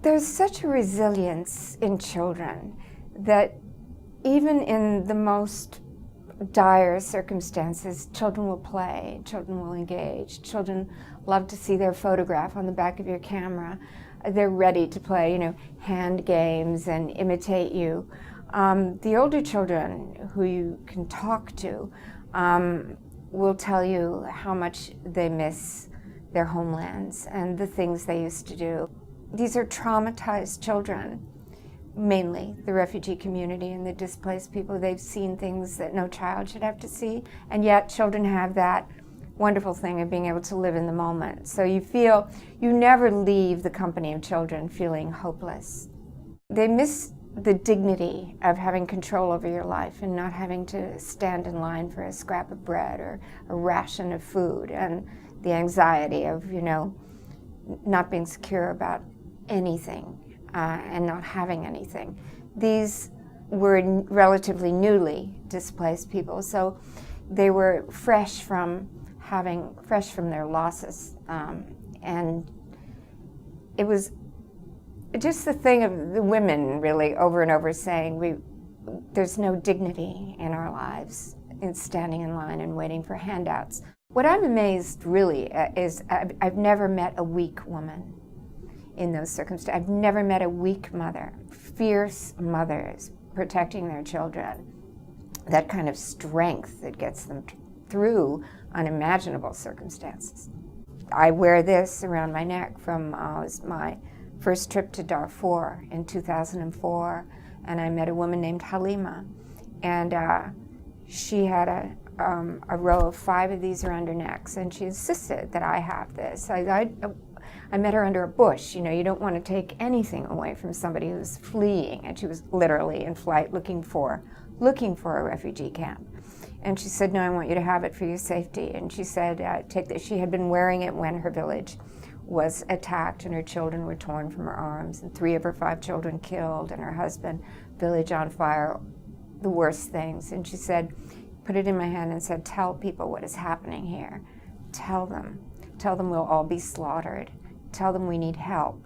There's such a resilience in children that even in the most dire circumstances, children will play, children will engage, children love to see their photograph on the back of your camera. They're ready to play, hand games and imitate you. The older children who you can talk to will tell you how much they miss their homelands and the things they used to do. These are traumatized children, mainly the refugee community and the displaced people. They've seen things that no child should have to see, and yet children have that wonderful thing of being able to live in the moment. So you never leave the company of children feeling hopeless. They miss the dignity of having control over your life and not having to stand in line for a scrap of bread or a ration of food, and the anxiety of, not being secure about anything and not having anything. These were relatively newly displaced people, so they were fresh from their losses, and it was just the thing of the women really over and over saying there's no dignity in our lives in standing in line and waiting for handouts. What I'm amazed really is I've never met a weak woman in those circumstances. I've never met a weak mother, fierce mothers protecting their children, that kind of strength that gets them through unimaginable circumstances. I wear this around my neck from my first trip to Darfur in 2004, and I met a woman named Halima, and she had a row of 5 of these around her necks, and she insisted that I have this. I met her under a bush. You don't want to take anything away from somebody who's fleeing, and she was literally in flight looking for a refugee camp. And she said, no, I want you to have it for your safety. And she said, take this. She had been wearing it when her village was attacked and her children were torn from her arms, and 3 of her 5 children killed, and her husband, village on fire, the worst things. And she said, put it in my hand and said, tell people what is happening here. Tell them we'll all be slaughtered. Tell them we need help.